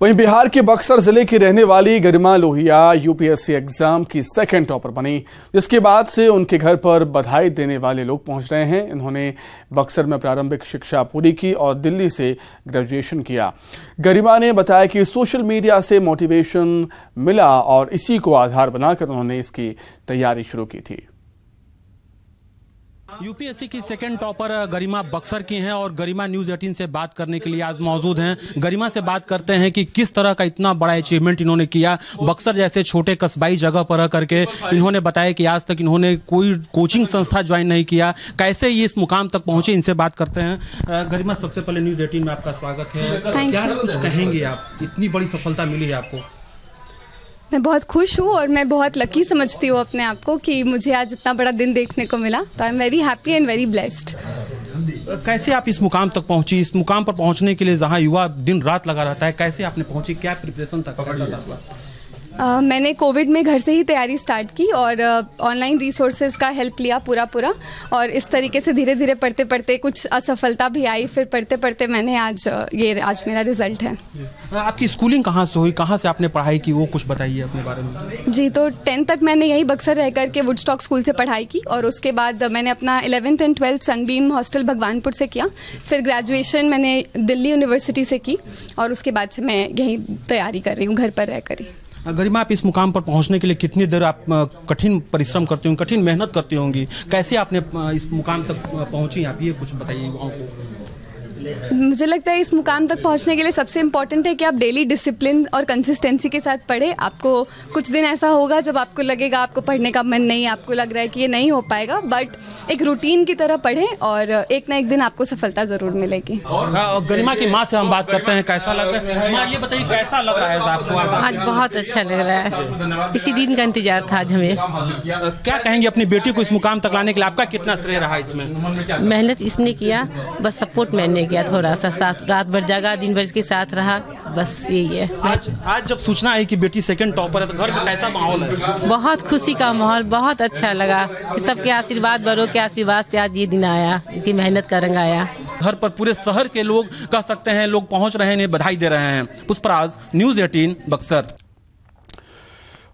वहीं बिहार के बक्सर जिले की रहने वाली गरिमा लोहिया यूपीएससी एग्जाम की सेकंड टॉपर बनी, जिसके बाद से उनके घर पर बधाई देने वाले लोग पहुंच रहे हैं। इन्होंने बक्सर में प्रारंभिक शिक्षा पूरी की और दिल्ली से ग्रेजुएशन किया। गरिमा ने बताया कि सोशल मीडिया से मोटिवेशन मिला और इसी को आधार बनाकर उन्होंने इसकी तैयारी शुरू की थी। यूपीएससी की सेकंड टॉपर गरिमा बक्सर की हैं और गरिमा न्यूज़ 18 से बात करने के लिए आज मौजूद हैं। गरिमा से बात करते हैं कि किस तरह का इतना बड़ा अचीवमेंट इन्होंने किया। बक्सर जैसे छोटे कस्बाई जगह पर रह करके इन्होंने बताया कि आज तक इन्होंने कोई कोचिंग संस्था ज्वाइन नहीं किया। कैसे ये इस मुकाम तक पहुंचे, इनसे बात करते हैं। गरिमा, सबसे पहले न्यूज़ 18 में आपका स्वागत है। क्या कुछ कहेंगे आप, इतनी बड़ी सफलता मिली है आपको? मैं बहुत खुश हूँ और मैं बहुत लकी समझती हूँ अपने आप को कि मुझे आज इतना बड़ा दिन देखने को मिला। तो I am very happy and very blessed. कैसे आप इस मुकाम तक पहुंची? इस मुकाम पर पहुंचने के लिए जहां युवा दिन रात लगा रहता है, कैसे आपने पहुंची? क्या प्रिपरेशन था? मैंने कोविड में घर से ही तैयारी स्टार्ट की और ऑनलाइन रिसोर्सेज का हेल्प लिया पूरा और इस तरीके से धीरे धीरे पढ़ते पढ़ते कुछ असफलता भी आई, फिर पढ़ते पढ़ते मैंने आज मेरा रिजल्ट है। आपकी स्कूलिंग कहाँ से हुई, कहाँ से आपने पढ़ाई की, वो कुछ बताइए अपने बारे में। जी, तो 10th तक मैंने यही बक्सर रह करके वुडस्टॉक स्कूल से पढ़ाई की और उसके बाद मैंने अपना 11th and 12th Sunbeam hostel Bhagwanpur से किया। फिर ग्रेजुएशन मैंने दिल्ली यूनिवर्सिटी से की और उसके बाद से मैं यही तैयारी कर रही हूँ घर पर रहकर ही। गरिमा, आप इस मुकाम पर पहुंचने के लिए कितनी देर आप कठिन परिश्रम करती होंगी, कठिन मेहनत करती होंगी? कैसे आपने इस मुकाम तक पहुंची आप, ये कुछ बताइए युवाओं को। मुझे लगता है इस मुकाम तक पहुंचने के लिए सबसे इम्पोर्टेंट है कि आप डेली डिसिप्लिन और कंसिस्टेंसी के साथ पढ़ें। आपको कुछ दिन ऐसा होगा जब आपको लगेगा आपको पढ़ने का मन नहीं, आपको लग रहा है कि ये नहीं हो पाएगा, बट एक रूटीन की तरह पढ़ें और एक ना एक दिन आपको सफलता जरूर मिलेगी। गरिमा की माँ से हम बात करते हैं, कैसा लग रहा है माँ? ये बताइए कैसा लग रहा है आपको? आज बहुत अच्छा लग रहा है, इसी दिन का इंतजार था आज हमें। क्या कहेंगे अपनी बेटी को इस मुकाम तक लाने के लिए? आपका कितना श्रेय रहा इसमें? मेहनत इसने किया, बस सपोर्ट मैंने किया, थोड़ा सा साथ, रात भर जगा, दिन भर इसके साथ रहा, बस यही है। आज जब सूचना आई कि बेटी सेकंड टॉपर है तो घर में कैसा माहौल है? बहुत खुशी का माहौल, बहुत अच्छा लगा कि सबके आशीर्वाद, बड़ों के आशीर्वाद से आज ये दिन आया, इसकी मेहनत का रंग आया। घर पर पूरे शहर के लोग कह सकते हैं लोग पहुंच रहे हैं, बधाई दे रहे हैं। पुष्पराज, न्यूज़ 18 बक्सर।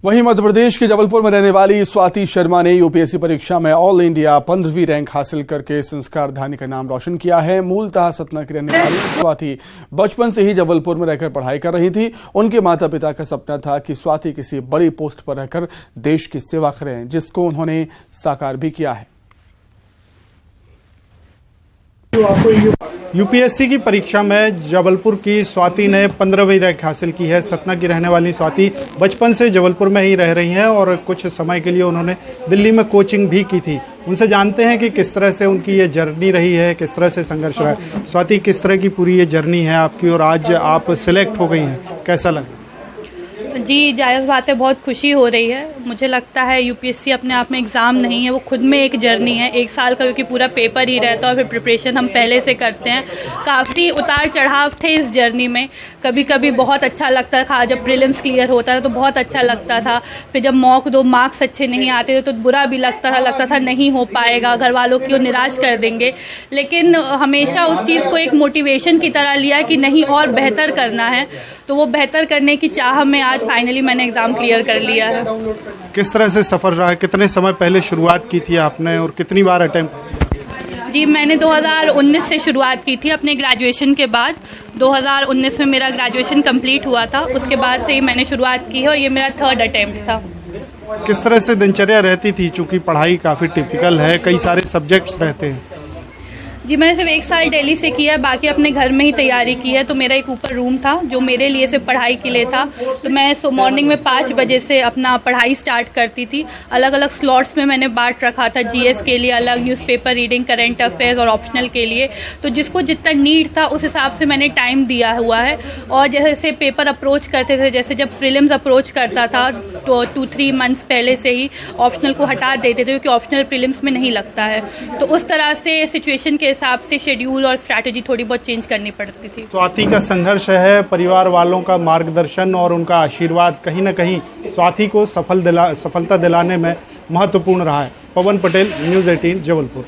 वहीं मध्य प्रदेश के जबलपुर में रहने वाली स्वाति शर्मा ने यूपीएससी परीक्षा में ऑल इंडिया 15वीं रैंक हासिल करके संस्कार धानी का नाम रोशन किया है। मूलतः सतना की रहने वाली स्वाति बचपन से ही जबलपुर में रहकर पढ़ाई कर रही थी। उनके माता पिता का सपना था कि स्वाति किसी बड़ी पोस्ट पर रहकर देश की सेवा करें, जिसको उन्होंने साकार भी किया है। यूपीएससी की परीक्षा में जबलपुर की स्वाति ने 15वीं रैंक हासिल की है। सतना की रहने वाली स्वाति बचपन से जबलपुर में ही रह रही हैं और कुछ समय के लिए उन्होंने दिल्ली में कोचिंग भी की थी। उनसे जानते हैं कि किस तरह से उनकी ये जर्नी रही है, किस तरह से संघर्ष रहा है। स्वाति, किस तरह की पूरी ये जर्नी है आपकी और आज आप सिलेक्ट हो गई हैं, कैसा लगा? जी, जायज़ बात है, बहुत खुशी हो रही है। मुझे लगता है यूपीएससी अपने आप में एग्ज़ाम नहीं है, वो खुद में एक जर्नी है। एक साल का क्योंकि पूरा पेपर ही रहता है और फिर प्रिपरेशन हम पहले से करते हैं। काफ़ी उतार चढ़ाव थे इस जर्नी में। कभी कभी बहुत अच्छा लगता था, जब प्रीलिम्स क्लियर होता था तो बहुत अच्छा लगता था। फिर जब मॉक 2 मार्क्स अच्छे नहीं आते थे तो बुरा भी लगता था नहीं हो पाएगा, घर वालों की वो निराश कर देंगे। लेकिन हमेशा उस चीज़ को एक मोटिवेशन की तरह लिया कि नहीं और बेहतर करना है, तो वो बेहतर करने की चाह में आज फाइनली मैंने एग्जाम क्लियर कर लिया है। किस तरह से सफर रहा है? कितने समय पहले शुरुआत की थी आपने और कितनी बार अटेम्प्ट? जी, मैंने 2019 से शुरुआत की थी अपने ग्रेजुएशन के बाद। 2019 में मेरा ग्रेजुएशन कंप्लीट हुआ था, उसके बाद से ही मैंने शुरुआत की है और ये मेरा 3rd अटेम्प्ट था। किस तरह से दिनचर्या रहती थी, चूंकि पढ़ाई काफ़ी टिपिकल है, कई सारे सब्जेक्ट्स रहते हैं? जी, मैंने सिर्फ 1 साल दिल्ली से किया है, बाकी अपने घर में ही तैयारी की है। तो मेरा एक ऊपर रूम था जो मेरे लिए सिर्फ पढ़ाई के लिए था। तो मैं मॉर्निंग में 5 बजे से अपना पढ़ाई स्टार्ट करती थी। अलग अलग स्लॉट्स में मैंने बांट रखा था, जीएस के लिए अलग, न्यूज़पेपर रीडिंग, करंट अफेयर्स और ऑप्शनल के लिए। तो जिसको जितना नीड था उस हिसाब से मैंने टाइम दिया हुआ है। और जैसे पेपर अप्रोच करते थे, जैसे जब प्रीलिम्स अप्रोच करता था तो 2-3 मंथ्स पहले से ही ऑप्शनल को हटा देते थे, क्योंकि ऑप्शनल प्रीलिम्स में नहीं लगता है। तो उस तरह से सिचुएशन के हिसाब से शेड्यूल और स्ट्रैटेजी थोड़ी बहुत चेंज करनी पड़ती थी। स्वाति का संघर्ष है, परिवार वालों का मार्गदर्शन और उनका आशीर्वाद कहीं न कहीं स्वाति को सफलता दिलाने में महत्वपूर्ण रहा है। पवन पटेल, न्यूज़ 18 जबलपुर।